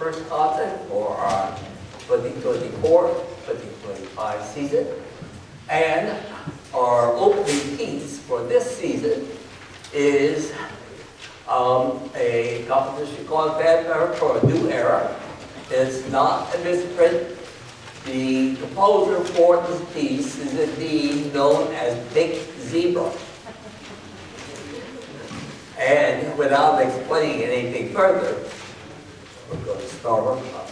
first concert for our 2024-2025 season. And our opening piece for this season is a composition called Fanfare for a New Era. It's not a misprint. The composer for this piece is indeed known as Dick Zebra. And without explaining anything further, we're going to start off.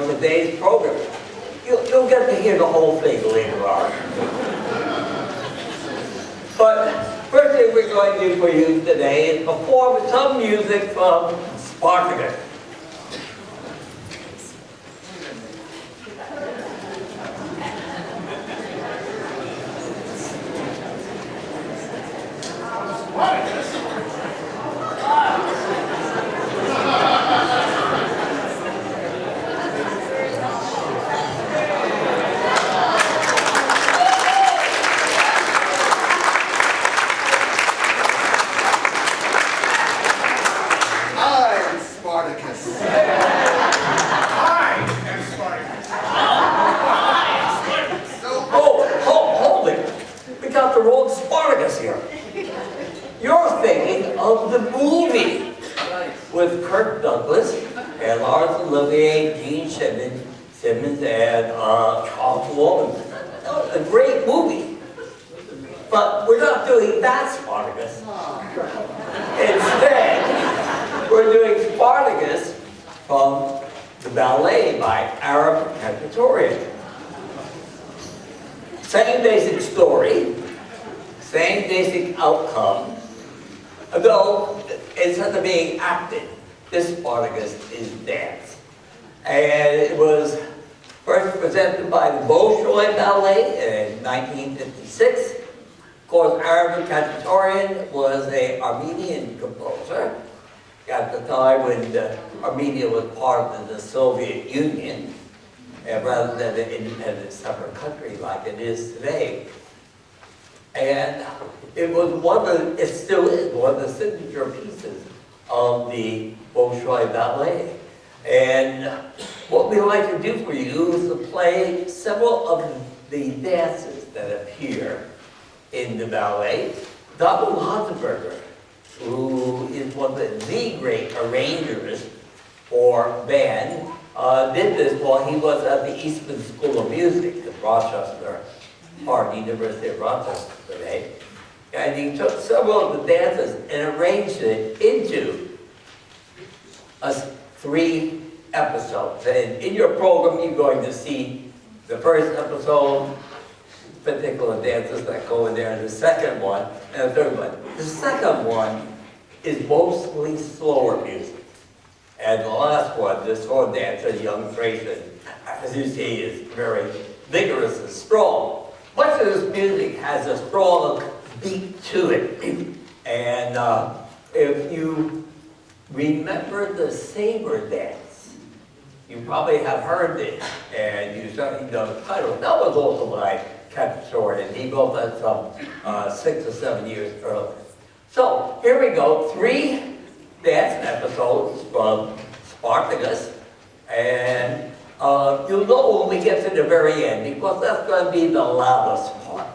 for today's program. You'll get to hear the whole thing later on. But first thing we're going to do for you today is perform some music from Spartacus. Simmons and Charles Walton. A great movie. But we're not doing that Spartacus. Instead, we're doing Spartacus from the ballet by Arab Khachaturian. Same basic story, same basic outcome, though instead of being acted, this Spartacus is dance. And it was first presented by the Bolshoi Ballet in 1956. Of course, Arab Khachaturian was an Armenian composer at the time when Armenia was part of the Soviet Union, rather than an independent separate country like it is today. And it was it still is one of the signature pieces of the Bolshoi Ballet. And what we like to do for you is to play several of the dances that appear in the ballet. Donald Hasenberger, who is one of the great arrangers for band, did this while he was at the Eastman School of Music at Rochester, University of Rochester today. And he took several of the dances and arranged it into a 3 episodes. And in your program, you're going to see the first episode, particular dances that go in there, and the second one, and the third one. The second one is mostly slower music. And the last one, this sword dancer, Young Thracian, as you see, is very vigorous and strong. Much of this music has a strong beat to it. And if you remember the saber dance, you probably have heard it, and you certainly know the title. That was also by Khachaturian. He wrote that some 6 or 7 years earlier. So here we go, 3 dance episodes from Spartacus, and you'll know when we get to the very end, because that's going to be the loudest part.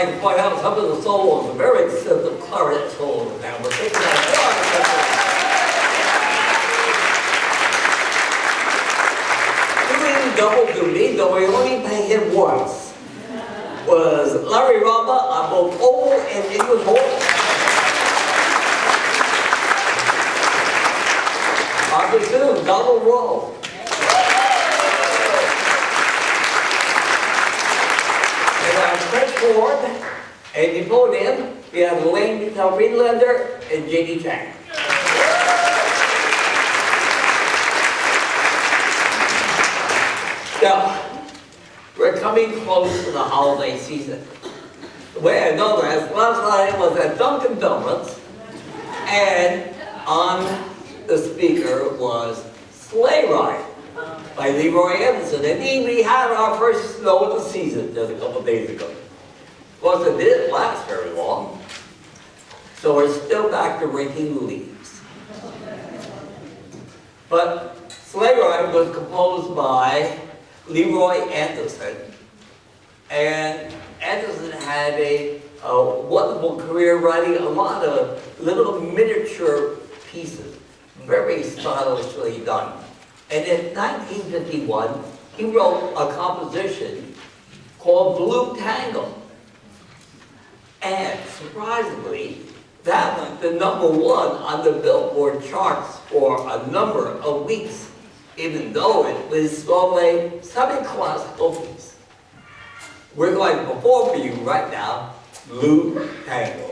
like to point out some of the solos, a very extensive clarinet solo. Now we're taking that doing double duty, though we only pay him once, was Larry Rama on both oboe and English horn. On the tune, double roll. And on French horn and the podium, we have Lane Friedlander and J.D. Chang. Now, we're coming close to the holiday season. The way I know that, last night was at Dunkin' Donuts, and on the speaker was Sleigh Ride by Leroy Anderson. And we had our first snow of the season just a couple days ago. Of course, it didn't last very long, so we're still back to raking leaves. But Sleigh Ride was composed by Leroy Anderson, and Anderson had a wonderful career writing a lot of little miniature pieces, very stylishly done. And in 1951, he wrote a composition called Blue Tango. And surprisingly, that went to #1 on the Billboard charts for a number of weeks, even though it was a semi-classical piece. We're going to perform for you right now, Blue Tango.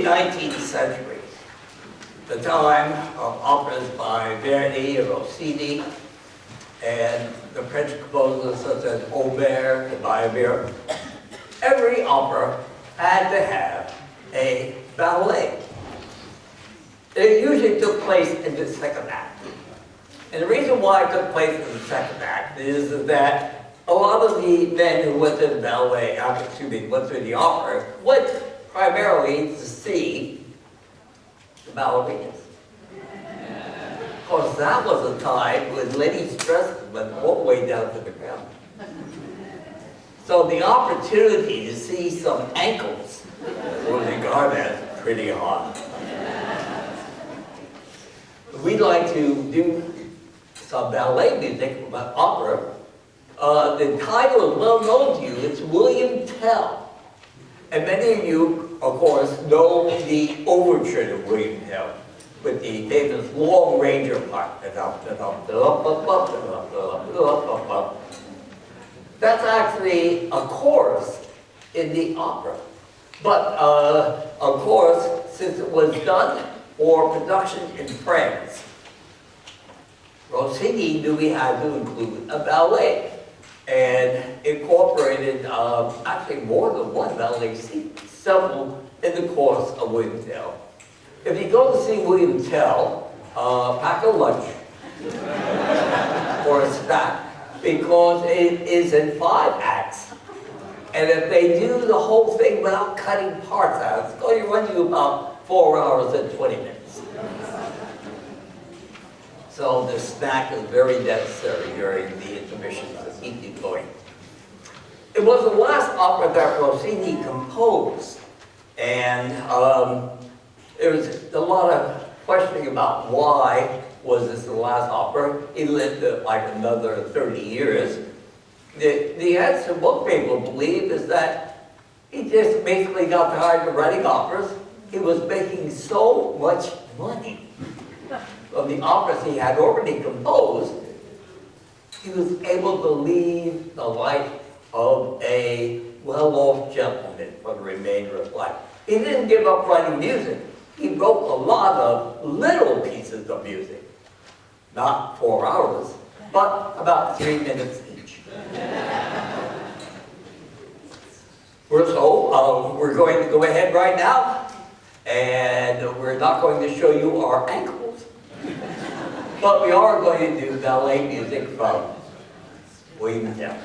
19th century, the time of operas by Verdi and Rossini, and the French composers such as Auber and Meyerbeer, every opera had to have a ballet. It usually took place in the second act. And the reason why it took place in the second act is that a lot of the men who went to the ballet, went to the opera, went primarily to see the ballerinas. Of course, that was a time when ladies' dresses went all the way down to the ground. So the opportunity to see some ankles was regarded as pretty hot. We'd like to do some ballet music from an opera. The title is well known to you. It's William Tell. And many of you, of course, know the overture to William Tell with the famous long ranger part. That's actually a chorus in the opera. But, of course, since it was done for production in France, Rossini knew he had to include a ballet and incorporated actually more than one ballet scene, several in the course of William Tell. If you go to see William Tell, pack a lunch or a snack, because it is in 5 acts. And if they do the whole thing without cutting parts out, it's going to run you about 4 hours and 20 minutes. So the snack is very necessary during the intermissions to keep you going. It was the last opera that Rossini composed, and there was a lot of questioning about why was this the last opera. He lived like another 30 years. The answer most people believe is that he just basically got tired of writing operas. He was making so much money of the operas he had already composed. He was able to lead the life of a well-off gentleman for the remainder of life. He didn't give up writing music. He wrote a lot of little pieces of music. Not 4 hours, but about 3 minutes each. So we're going to go ahead right now, and we're not going to show you our ankles, but we are going to do ballet music from William Tell.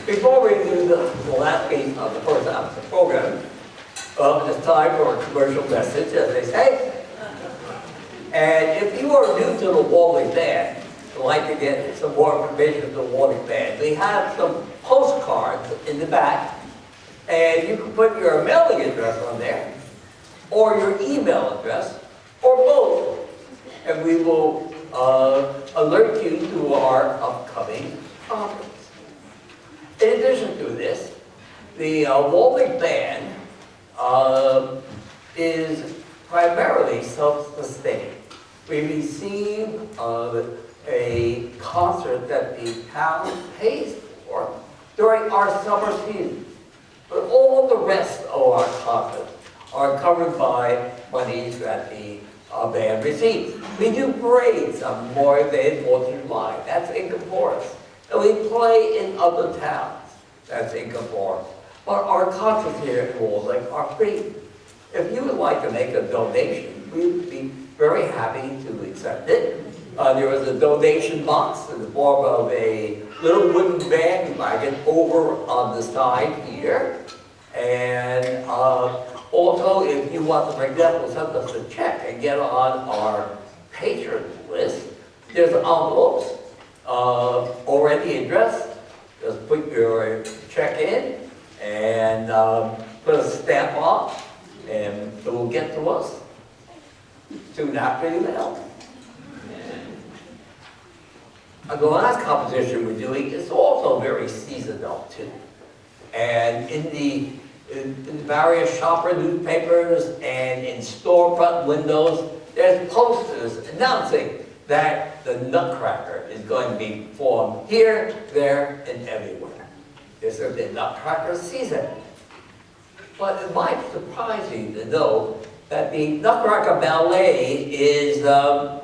Before we do the last piece of the first half of the program, it's time for a commercial message, as they say. And if you are new to the Wally Band, would like to get some more information of the Wally Band, we have some postcards in the back, and you can put your mailing address on there, or your email address, or both, and we will alert you to our upcoming conference. In addition to this, the Wally Band is primarily self-sustaining. We receive a concert that the town pays for during our summer season. But all the rest of our concerts are covered by monies that the band receives. We do parades on Memorial Day and 4th of July. That's income for us. And we play in other towns. That's income for us. But our concerts here in Walled Lake are free. If you would like to make a donation, we would be very happy to accept it. There is a donation box in the form of a little wooden bandwagon over on the side here. And also, if you want to, for example, send us a check and get on our patron list, there's envelopes already addressed. Just put your check in and put a stamp on, and it will get to us soon after you mail. The last composition we're doing is also very seasonal too. And in the various shopper newspapers and in storefront windows, there's posters announcing that the Nutcracker is going to be performed here, there, and everywhere. This is the Nutcracker season. But it might surprise you to know that the Nutcracker Ballet is a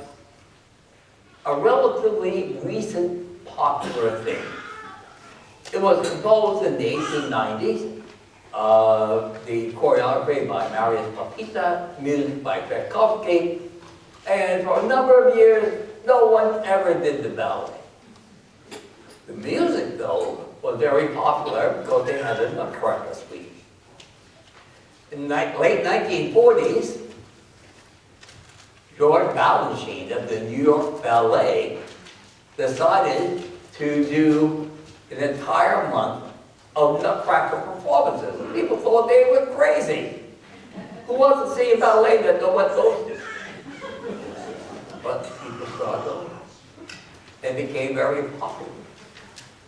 relatively recent popular thing. It was composed in the 1890s. The choreography by Marius Papita, music by Tchaikovsky, and for a number of years, no one ever did the ballet. The music, though, was very popular because they had a Nutcracker suite. In the late 1940s, George Balanchine of the New York Ballet decided to do an entire month of Nutcracker performances. And people thought they were crazy. Who wants to see a ballet that no one goes to? But people started going. They became very popular.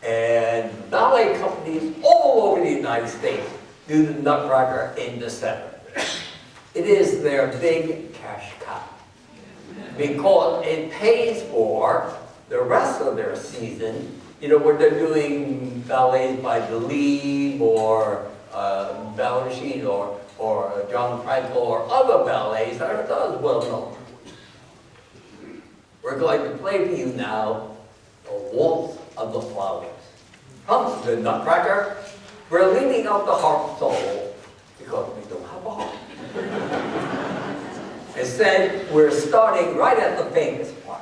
And ballet companies all over the United States do the Nutcracker in December. It is their big cash cow, because it pays for the rest of their season. You know, when they're doing ballets by Delibes or Balanchine or John Frankel or other ballets that are not as well known. We're going to play for you now the Waltz of the Flowers. Comes the Nutcracker. We're leaving out the harp solo because we don't have a harp. Instead, we're starting right at the famous part.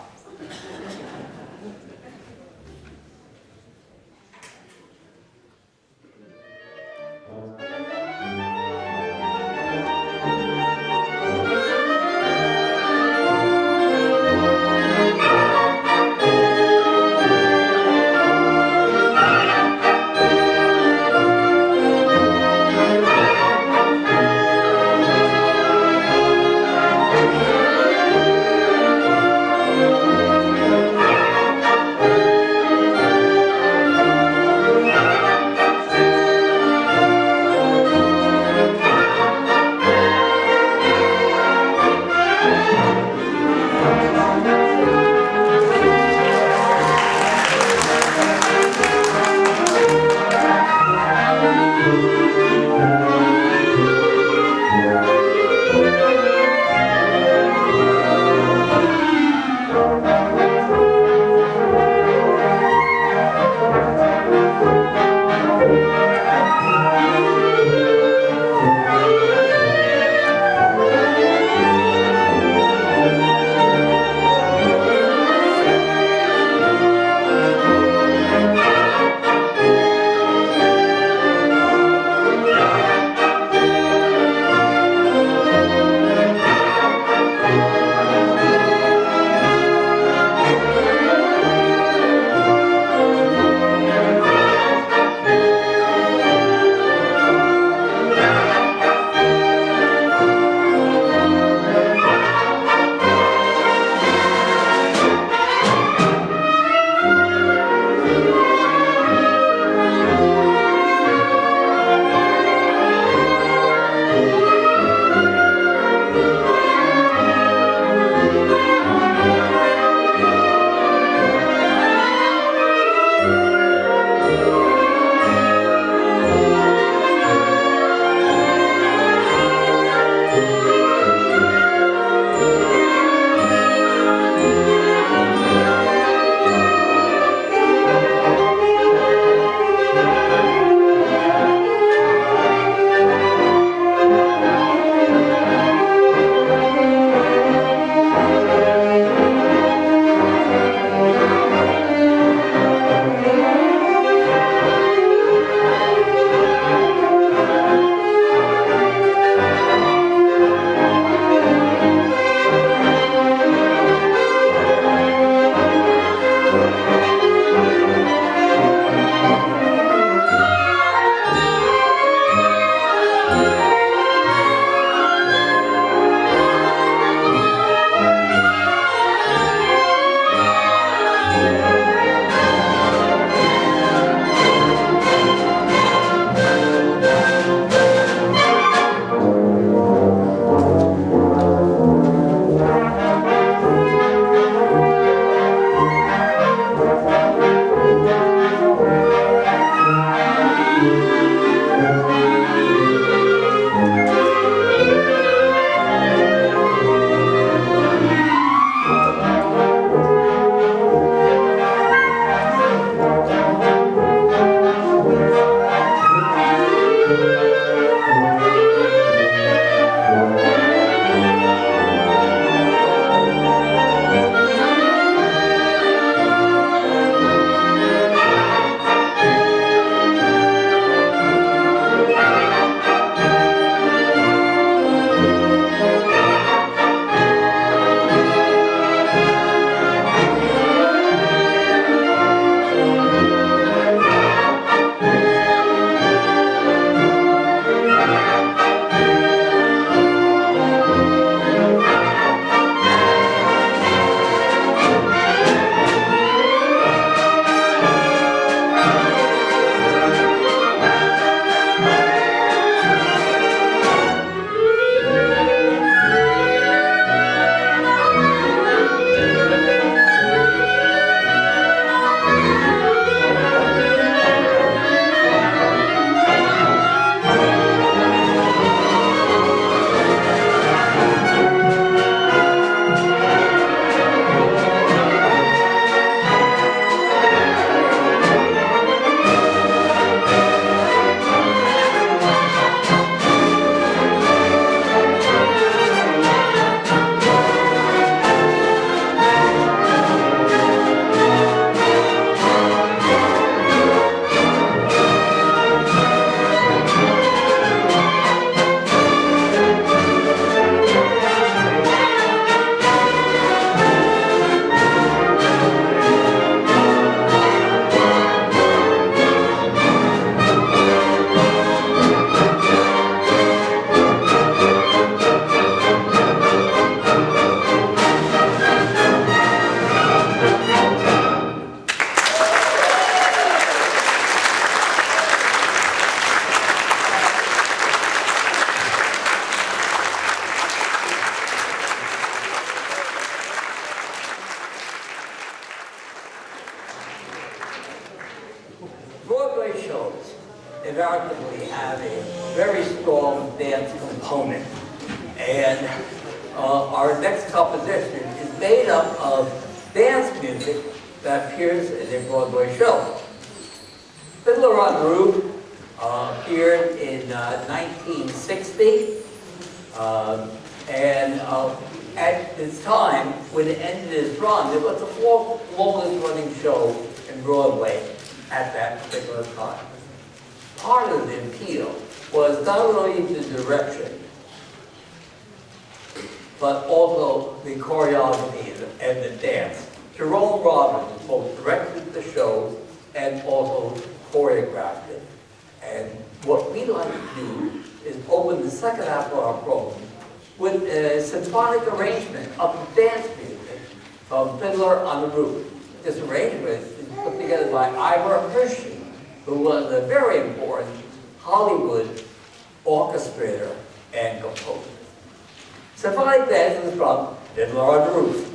invariably have a very strong dance component. And our next composition is made up of dance music that appears in a Broadway show. Fiddler on the Roof appeared in 1960, and at its time, when it ended its run, it was the fourth longest running show in Broadway at that particular time. Part of the appeal was not only the direction, but also the choreography and the dance. Jerome Robbins both directed the show and also choreographed it. And what we like to do is open the second half of our program with a symphonic arrangement of dance music from Fiddler on the Roof. This arrangement is put together by Ivor Hershey, who was a very important Hollywood orchestrator and composer. Symphonic dance is from Fiddler on the Roof.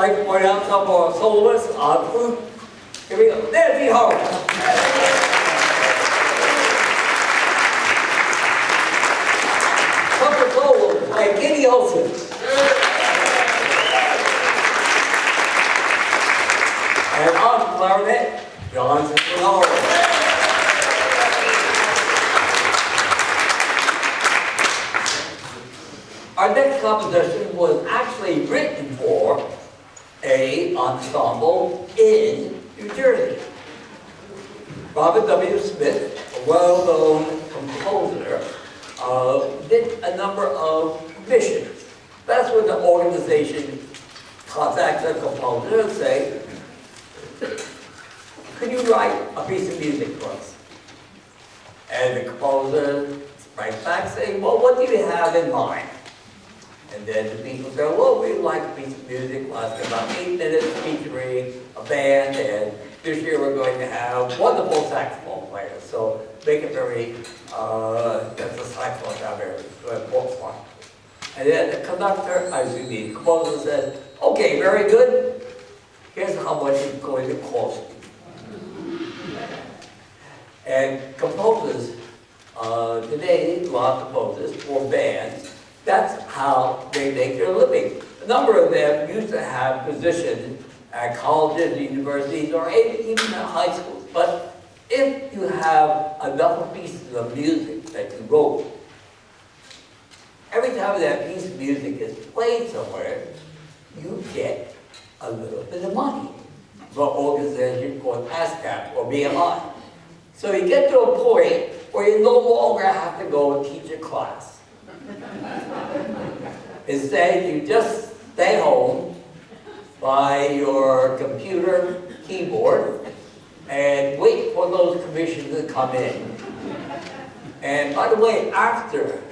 like to point out some of our soloists on flute. Here we go. Nancy Howard. Trumpet solo by Kenny Olson. And on clarinet, John Cincinnati. Our next composition was actually written for an ensemble in New Jersey. Robert W. Smith, a well-known composer, did a number of commissions. That's when the organization contacts a composer and say, could you write a piece of music for us? And the composer writes back saying, well, what do you have in mind? And then the people say, well, we'd like a piece of music lasting about 8 minutes, featuring a band, and this year we're going to have wonderful saxophone players. So make it very, that's the saxophone sound very important one. And then the conductor, the composer says, okay, very good. Here's how much it's going to cost you. And composers, today, a lot of composers for bands, that's how they make their living. A number of them used to have positions at colleges, universities, or even at high schools. But if you have enough pieces of music that you wrote, every time that piece of music is played somewhere, you get a little bit of money from an organization called ASCAP or BMI. So you get to a point where you no longer have to go and teach a class. Instead, you just stay home by your computer keyboard and wait for those commissions to come in. And by the way, after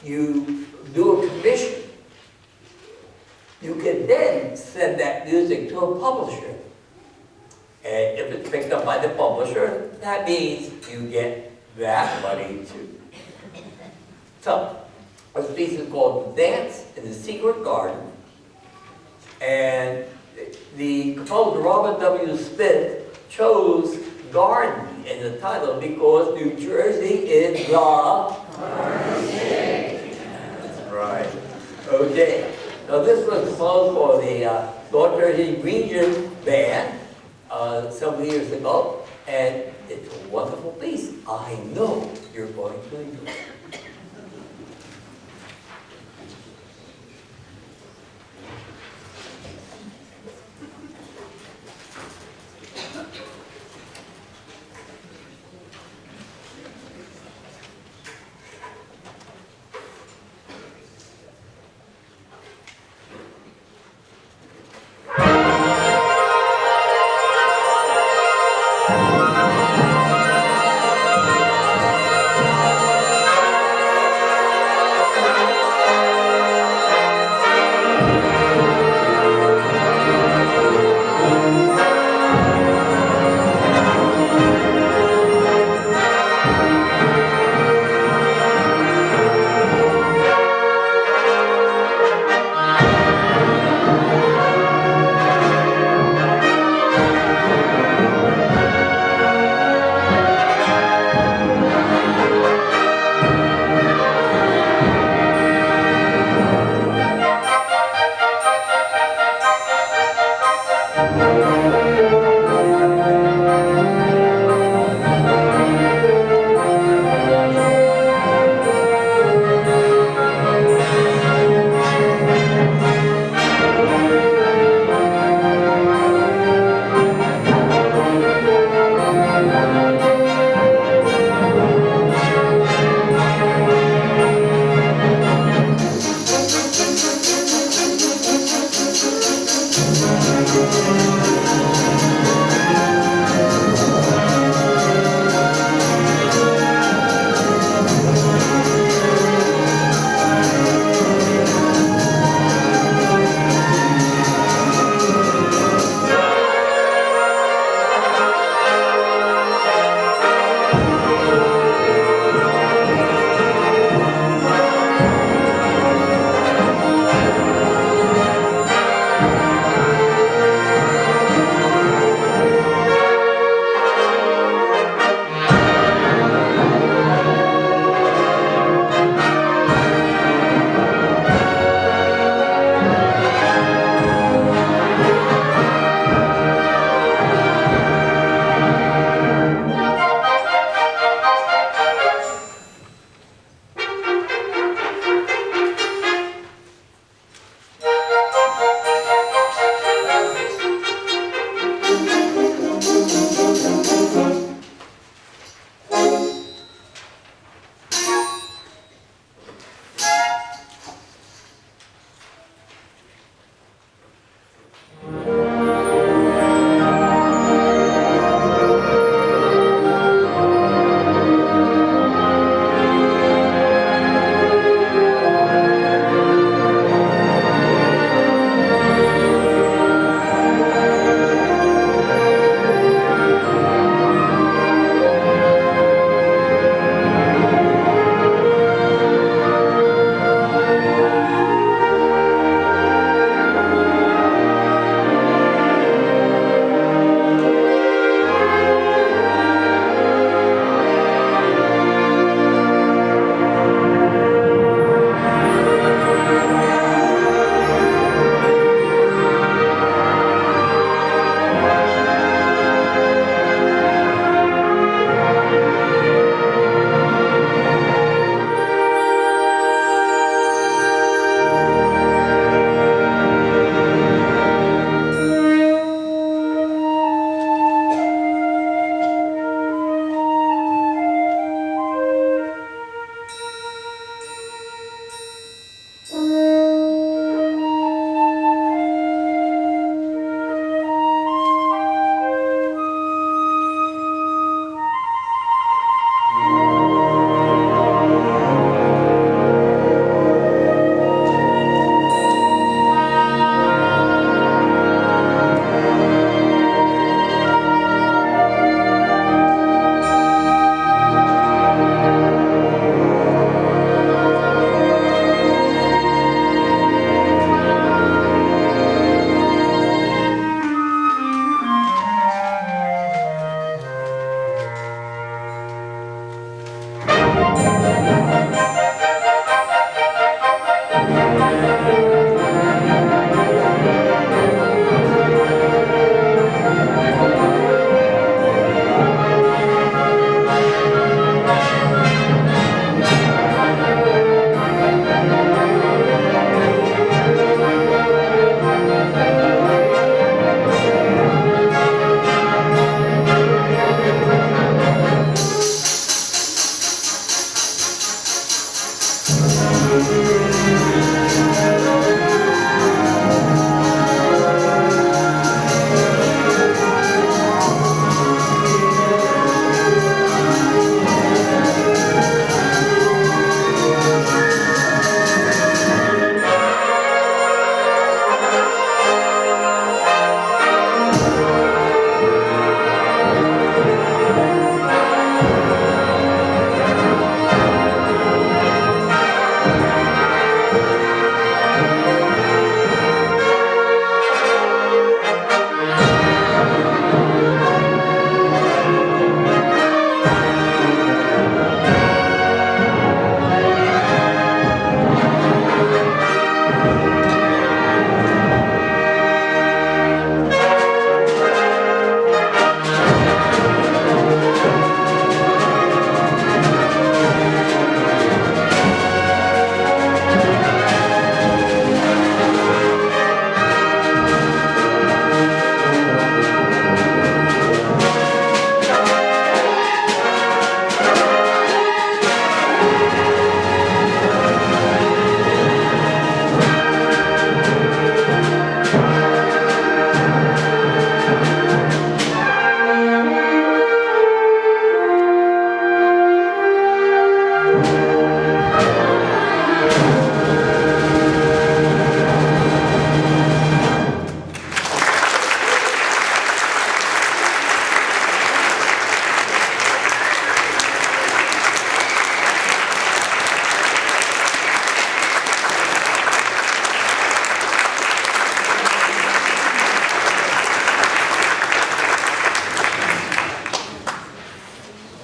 you do a commission, you can then send that music to a publisher. And if it's picked up by the publisher, that means you get that money too. So, this piece is called Dance in the Secret Garden. And the composer Robert W. Smith chose garden in the title because New Jersey is the garden state. That's right. Okay. So this was composed for the North Jersey Region Band several years ago, and it's a wonderful piece. I know you're going to enjoy it.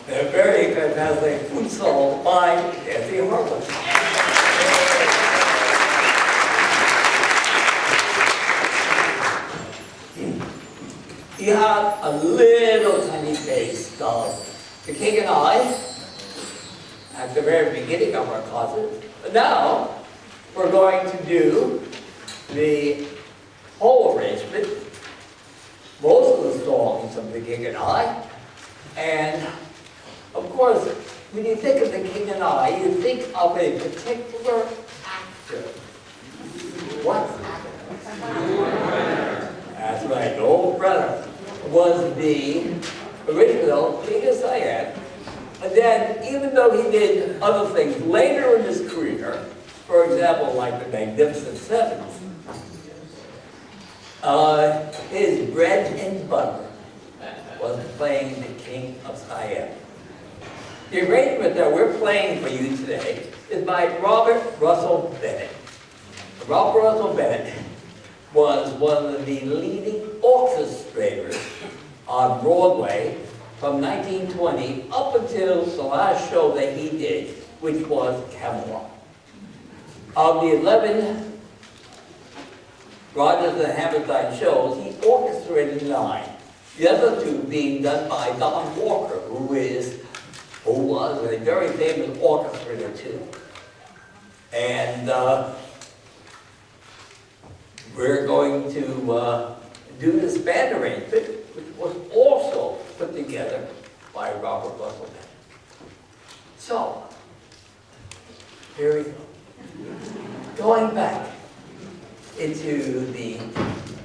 A very fantastic food song by Kathy Harlan. You have a little tiny taste of The King and I at the very beginning of our classes. But now we're going to do the whole arrangement, most of the songs of The King and I. And of course, when you think of The King and I, you think of a particular actor. What actor? That's right, Noel Brennan was the original King of Siam. And then, even though he did other things later in his career, for example, like The Magnificent Seven, his bread and butter was playing the King of Siam. The arrangement that we're playing for you today is by Robert Russell Bennett. Robert Russell Bennett was one of the leading orchestrators on Broadway from 1920 up until the last show that he did, which was Camelot. Of the 11 Rodgers and Hammerstein shows, he orchestrated 9. The other 2 being done by Don Walker, who was a very famous orchestrator too. And we're going to do this band arrangement, which was also put together by Robert Russell Bennett. So, here we go. Going back into the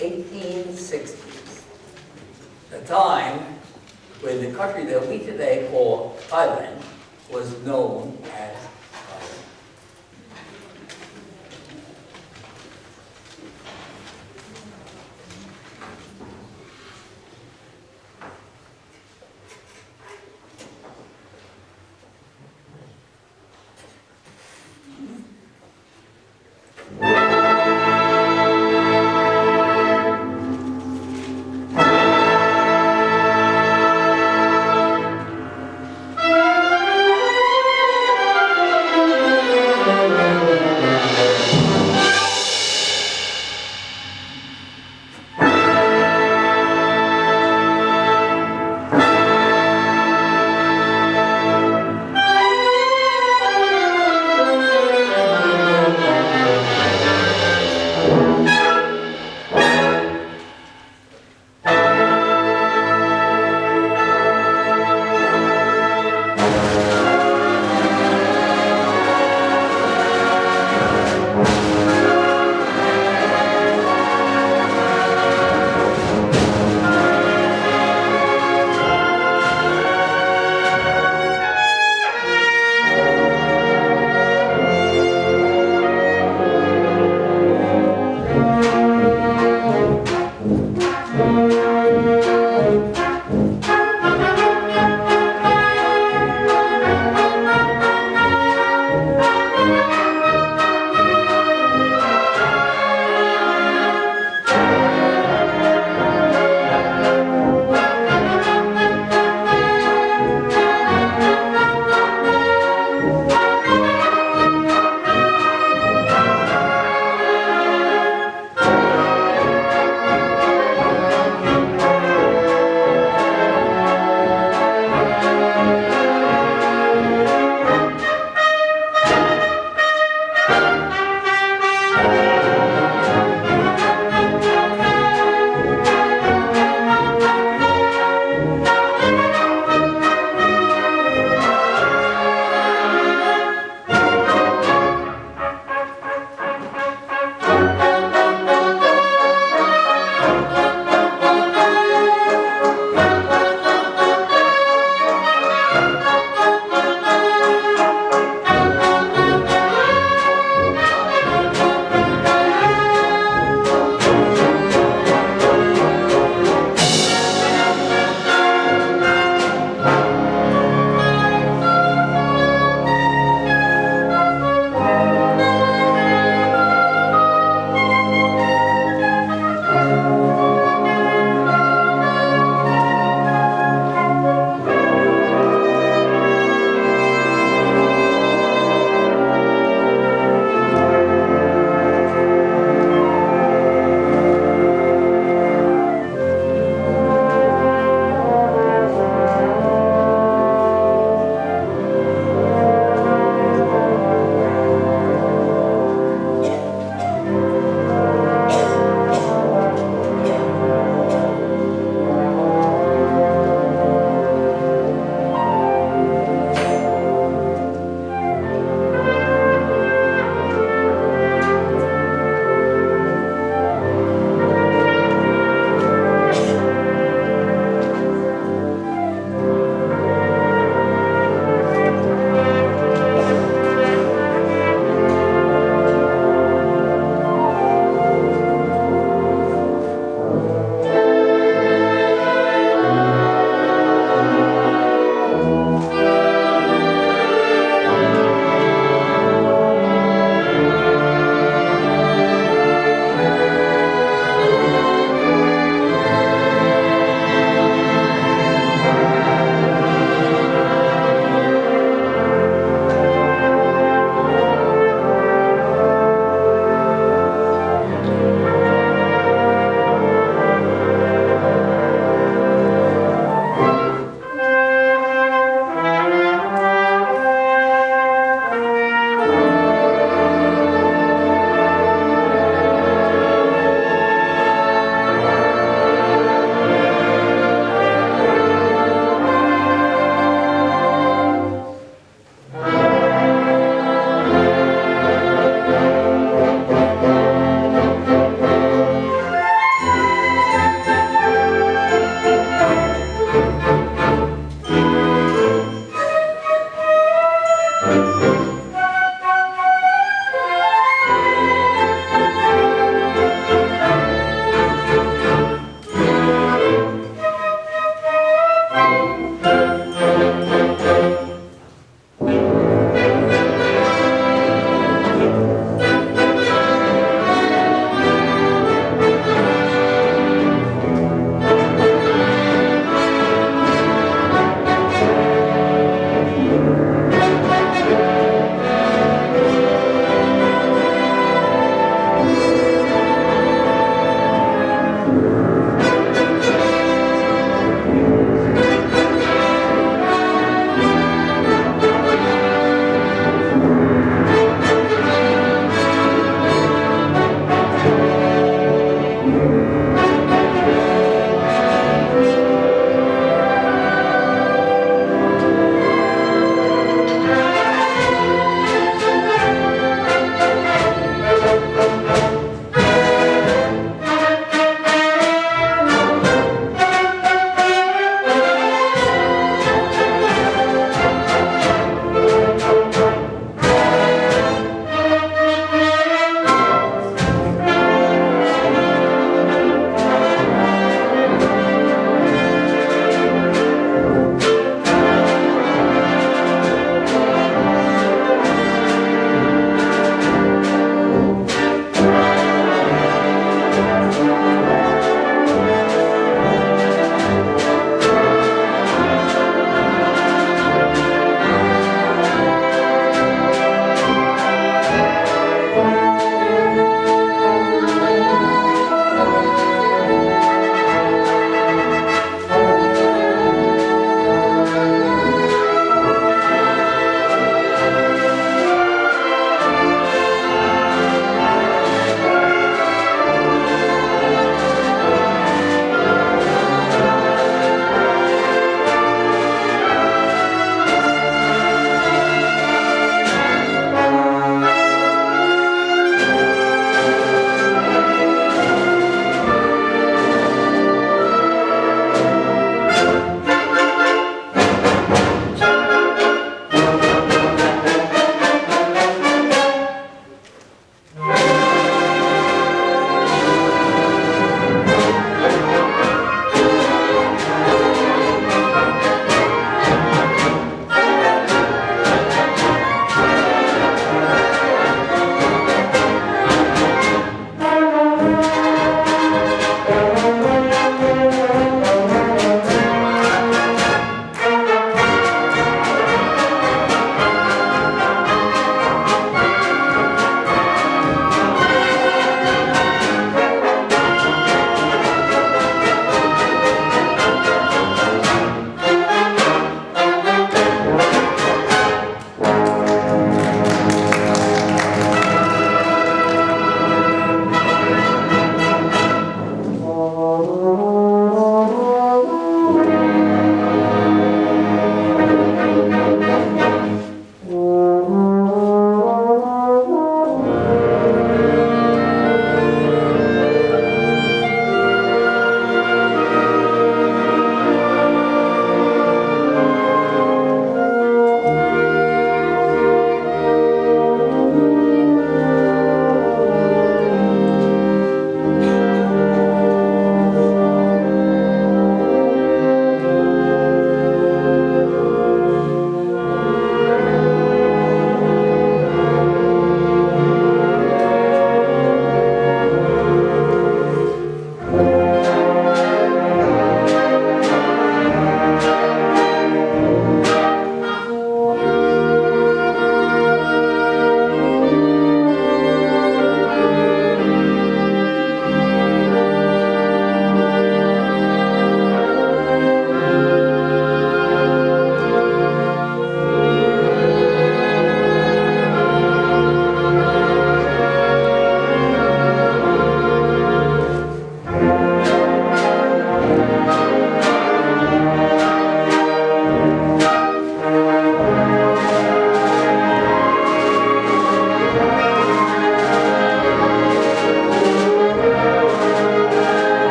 1860s, the time when the country that we today call Thailand was known as Thailand.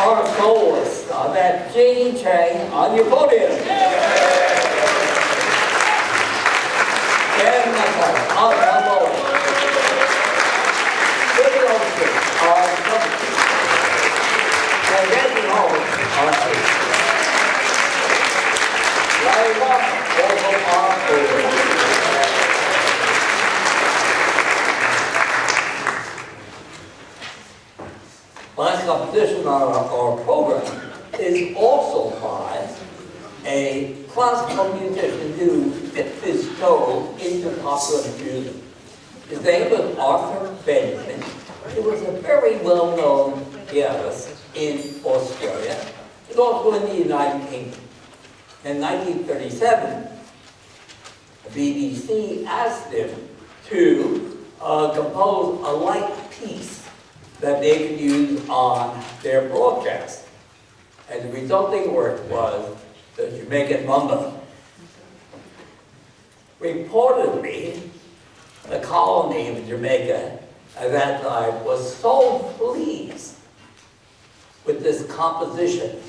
our soloist, that Jean Chang on your podium. Kevin McCullough on trombone. Billy Olsen on trumpet. And Randy Holmes on bass. Larry Walker, vocal on organ. Last competition on our program is also by a classical musician who is total into popular music. His name was Arthur Benjamin. He was a very well-known pianist in Australia and also in the United Kingdom. In 1937, the BBC asked him to compose a light piece that they could use on their broadcast. And the resulting work was the Jamaican Rumba. Reportedly, the colony of Jamaica at that time was so pleased with this composition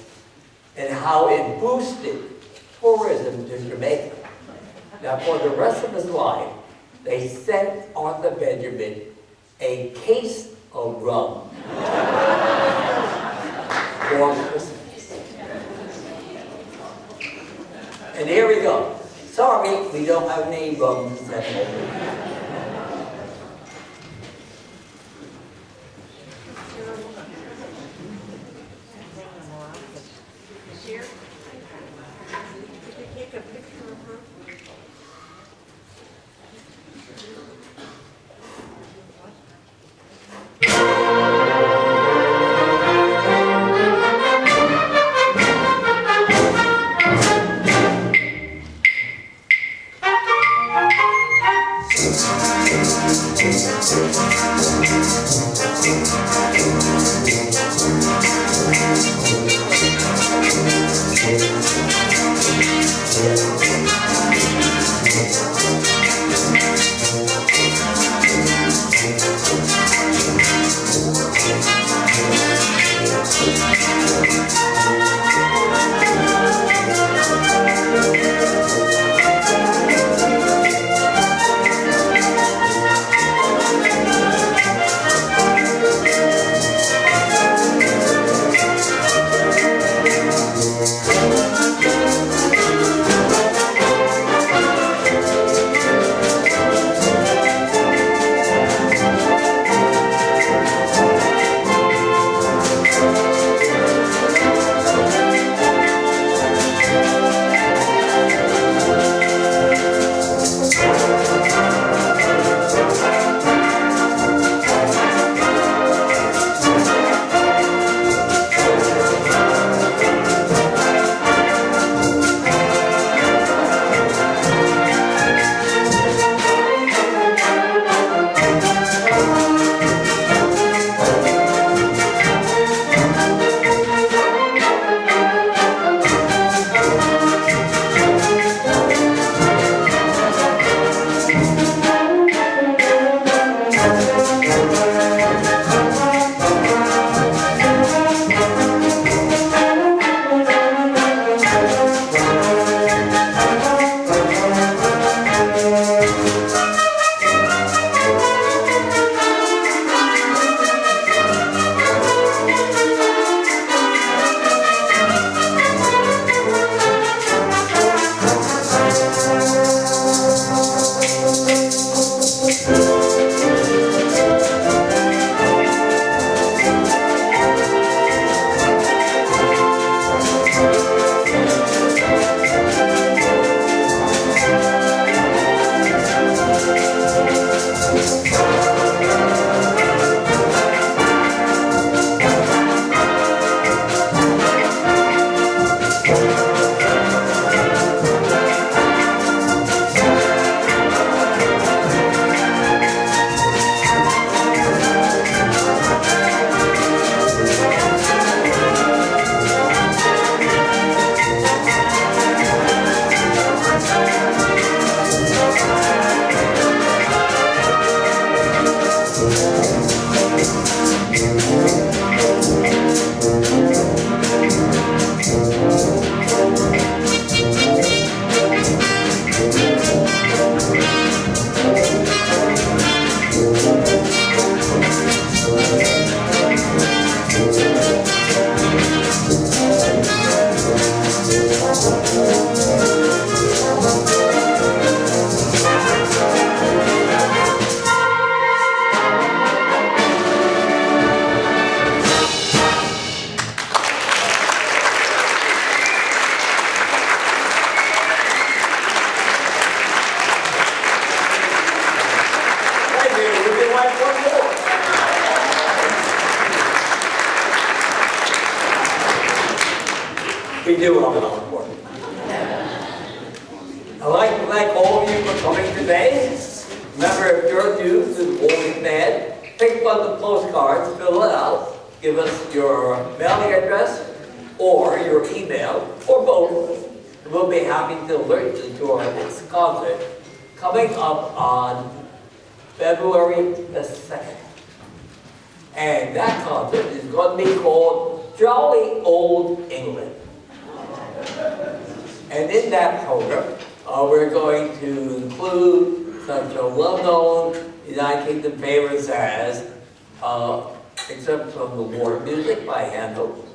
and how it boosted tourism to Jamaica. Now, for the rest of his life, they sent Arthur Benjamin a case of rum for Christmas. And here we go. Sorry, we don't have any rum to send over. We do have an encore. I'd like to thank all of you for coming today. Remember, if you're new to the Bowling Band, pick one of the postcards, fill it out, give us your mailing address or your email, or both. We'll be happy to alert you to our next concert coming up on February the 2nd. And that concert is going to be called Jolly Old England. And in that program, we're going to include such a well-known United Kingdom favorites as except from the War Music by Handel,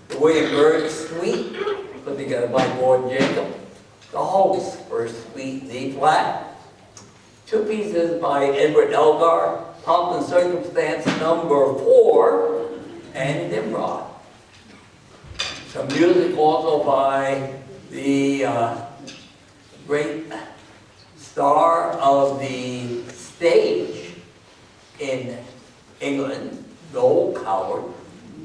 the William Byrd Suite, put together by Gordon Jacob, the Host for Suite D flat, two pieces by Edward Elgar, Pomp and Circumstance number 4, and Nimrod. Some music also by the great star of the stage in England, Noel Coward.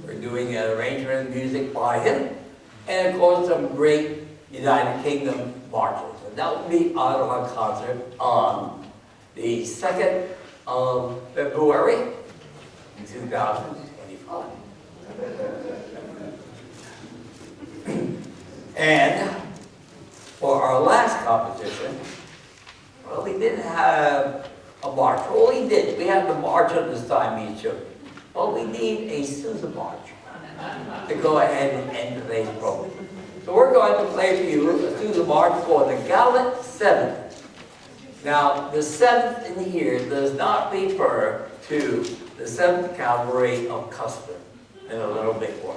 We're doing an arrangement of music by him. And of course, some great United Kingdom marches. And that will be out of our concert on the 2nd of February in 2025. And for our last competition, well, we didn't have a march. Well, we did. We had the march of the Siamese Children. Well, we need a Sousa march to go ahead and end today's program. So we're going to play for you a Sousa march called the Gallant 7th. Now, the 7th in here does not refer to the 7th Cavalry of Custer in a little bit more.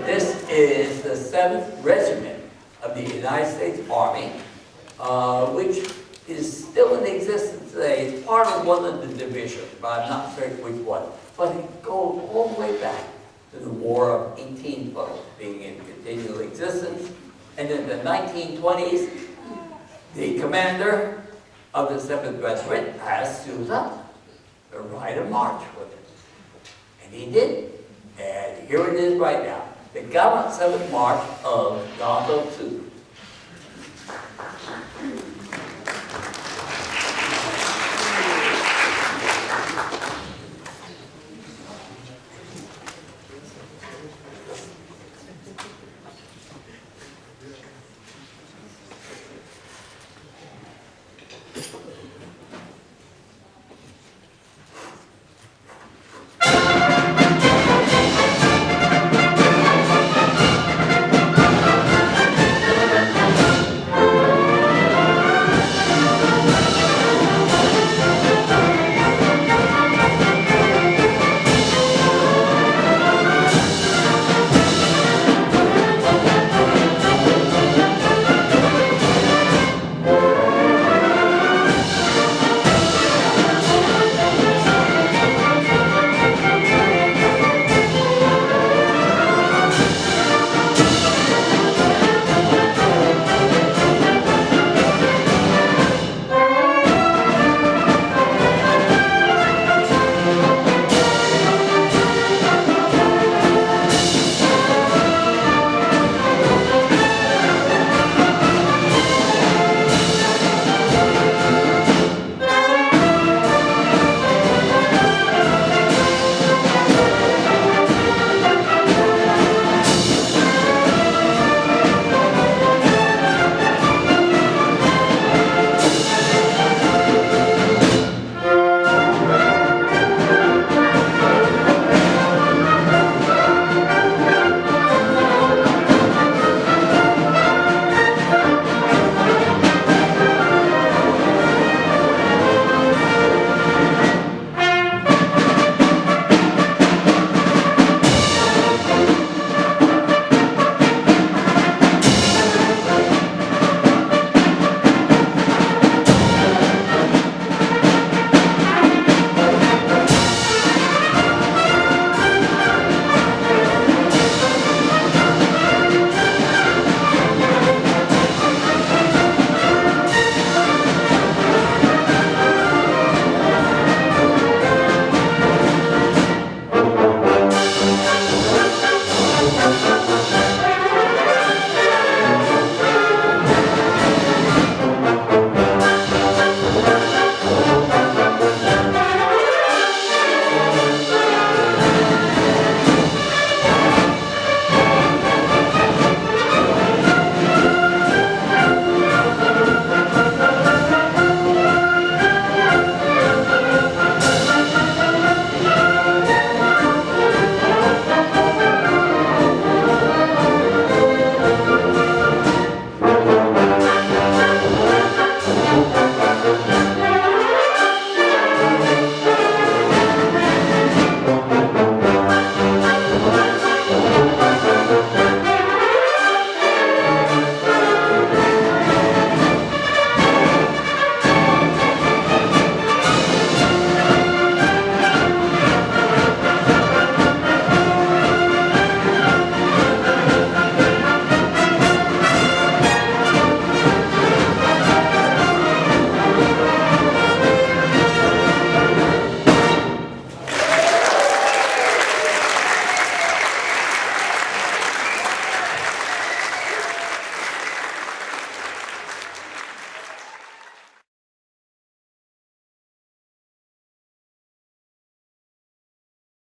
This is the 7th Regiment of the United States Army, which is still in existence today. It's part of one of the divisions, but I'm not certain which one. But it goes all the way back to the War of 1812, being in continual existence. And in the 1920s, the commander of the 7th Regiment asked Sousa to ride a march with him. And he did. And here it is right now. The Gallant 7th March of Donald Sousa.